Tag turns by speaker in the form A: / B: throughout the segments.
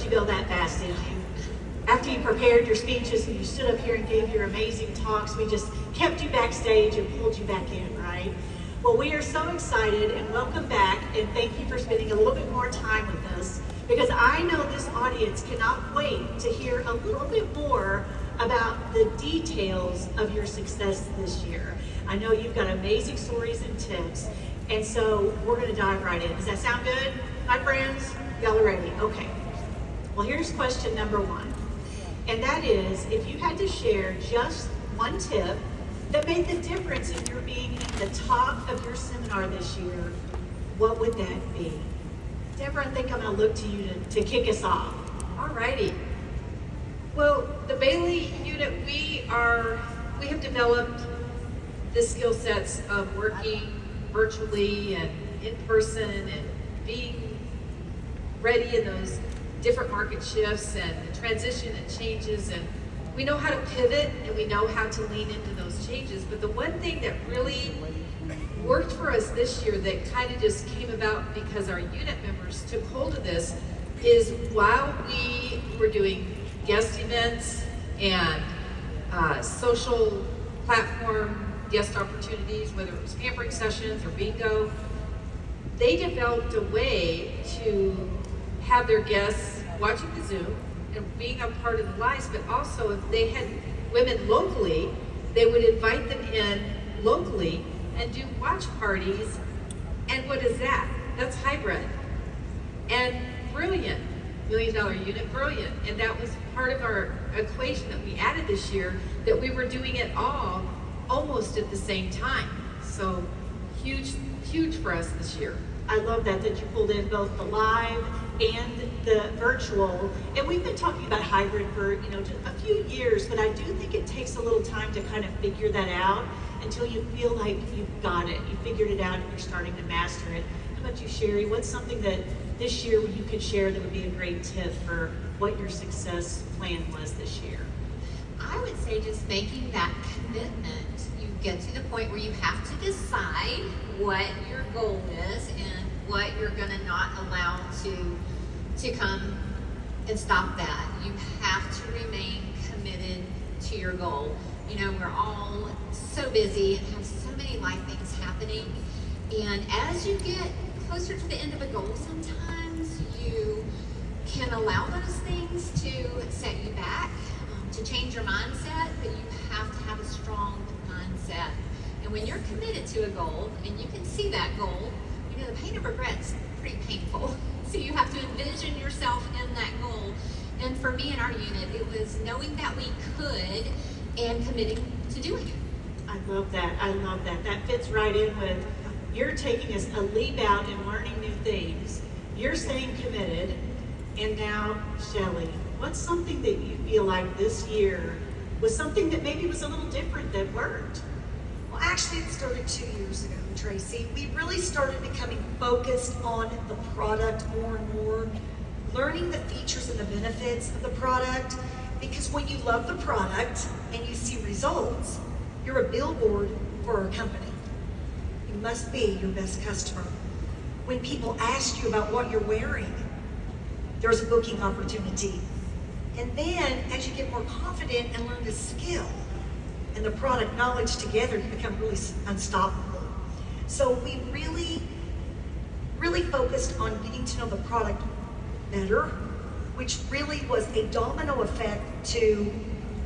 A: let you go that fast, did you? After you prepared your speeches and you stood up here and gave your amazing talks, we just kept you backstage and pulled you back in, right? Well, we are so excited and welcome back, and thank you for spending a little bit more time with us, because I know this audience cannot wait to hear a little bit more about the details of your success this year. I know you've got amazing stories and tips, and so we're going to dive right in. Does that sound good, my friends? Y'all are ready? Okay. Well, here's question number one, and that is, if you had to share just one tip that made the difference in your being at the top of your seminar this year, what would that be? Deborah, I think I'm going to look to you to kick us off.
B: Alrighty. Well, the Bailey unit, we have developed the skill sets of working virtually and in person and being ready in those different market shifts and the transition and changes, and we know how to pivot and we know how to lean into those changes. But the one thing that really worked for us this year that kind of just came about because our unit members took hold of this is, while we were doing guest events and social platform guest opportunities, whether it was pampering sessions or bingo, they developed a way to have their guests watching the Zoom and being a part of the lives, but also if they had women locally, they would invite them in locally and do watch parties. And what is that? That's hybrid. And brilliant. $1 million unit, brilliant. And that was part of our equation that we added this year, that we were doing it all almost at the same time. So huge, huge for us this year.
A: I love that you pulled in both the live and the virtual. And we've been talking about hybrid for just a few years, but I do think it takes a little time to kind of figure that out until you feel like you've got it. You figured it out and you're starting to master it. How about you, Sherry? What's something that this year you could share that would be a great tip for what your success plan was this year?
C: I would say just making that commitment. You get to the point where you have to decide what your goal is and what you're going to not allow to come and stop that. You have to remain committed to your goal. We're all so busy and have so many life things happening. And as you get closer to the end of a goal, sometimes you can allow those things to set you back, to change your mindset, but you have to have a strong mindset. And when you're committed to a goal and you can see that goal, the pain of regret's pretty painful. So you have to envision yourself in that goal. And for me in our unit, it was knowing that we could and committing to doing it.
A: I love that. I love that. That fits right in with you're taking us a leap out and learning new things. You're staying committed. And now, Shelley, what's something that you feel like this year was something that maybe was a little different that worked?
D: Well, actually, it started 2 years ago, Tracy. We really started becoming focused on the product more and more, learning the features and the benefits of the product, because when you love the product and you see results, you're a billboard for our company. You must be your best customer. When people ask you about what you're wearing, there's a booking opportunity. And then, as you get more confident and learn the skill and the product knowledge together, you become really unstoppable. So we really focused on getting to know the product better, which really was a domino effect to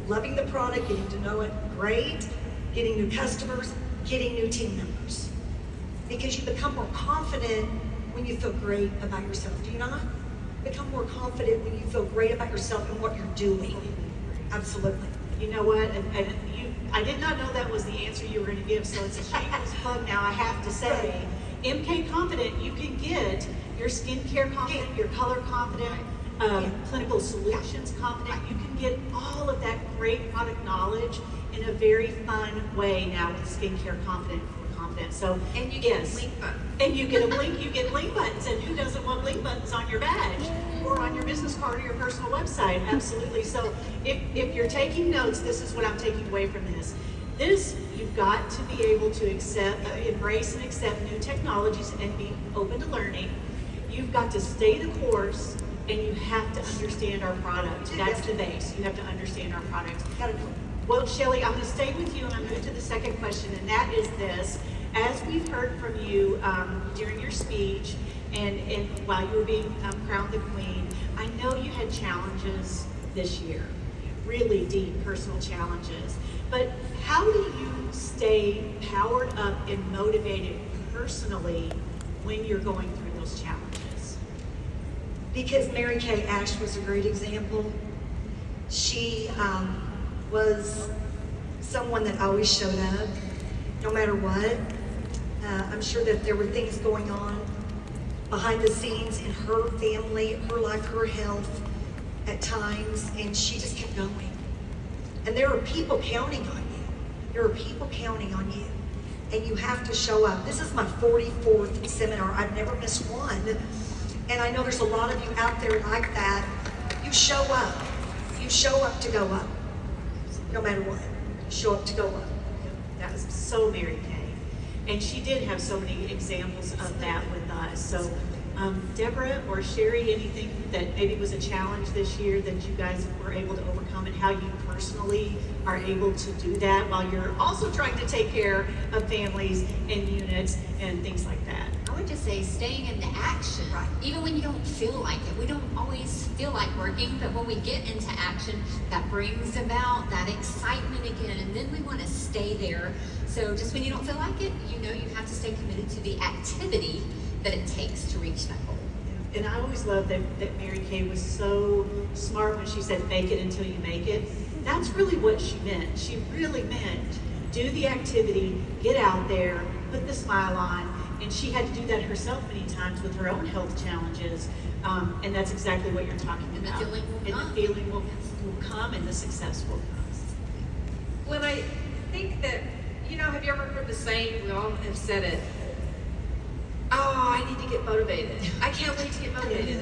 D: loving the product, getting to know it great, getting new customers, getting new team members. Because you become more confident when you feel great about yourself, do you not? Become more confident when you feel great about yourself and what you're doing. Absolutely.
A: You know what? I did not know that was the answer you were going to give, so it's a shameless plug now. I have to say, MK Confident, you can get your skincare confident, your color confident, clinical solutions confident. You can get all of that great product knowledge in a very fun way now with Skincare Confident. So,
C: and you get a link button.
A: And you get link buttons, and who doesn't want link buttons on your badge or on your business card or your personal website? Absolutely. So if you're taking notes, this is what I'm taking away from this. You've got to be able to embrace and accept new technologies and be open to learning. You've got to stay the course and you have to understand our product.
D: You do,
A: That's
D: yeah.
A: the base. You have to understand our product.
D: Gotta know.
A: Well, Shelley, I'm going to stay with you and I'm going to move to the second question, and that is this. As we've heard from you during your speech and while you were being crowned the queen, I know you had challenges this year, really deep personal challenges. But how do you stay powered up and motivated personally when you're going through those challenges?
D: Because Mary Kay Ash was a great example. She was someone that always showed up, no matter what. I'm sure that there were things going on behind the scenes in her family, her life, her health at times, and she just kept going. And there are people counting on you. There are people counting on you. And you have to show up. This is my 44th seminar. I've never missed one. And I know there's a lot of you out there like that. You show up. You show up to go up. No matter what. Show up to go up.
A: That was so Mary Kay. And she did have so many examples of that with us. So, Deborah or Sherry, anything that maybe was a challenge this year that you guys were able to overcome, and how you personally are able to do that while you're also trying to take care of families and units and things like that?
C: I would just say staying into action,
D: Right.
C: even when you don't feel like it. We don't always feel like working, but when we get into action, that brings about that excitement again, and then we want to stay there. So just when you don't feel like it, you know you have to stay committed to the activity that it takes to reach that goal.
A: And I always love that Mary Kay was so smart when she said, "Fake it until you make it." That's really what she meant. She really meant do the activity, get out there, put the smile on. And she had to do that herself many times with her own health challenges. And that's exactly what you're talking
C: And the
A: about.
C: feeling will
A: and
C: come.
A: the feeling will come and the success will come.
B: When I think that, have you ever heard the saying, we all have said it, oh, I need to get motivated. I can't wait to get motivated.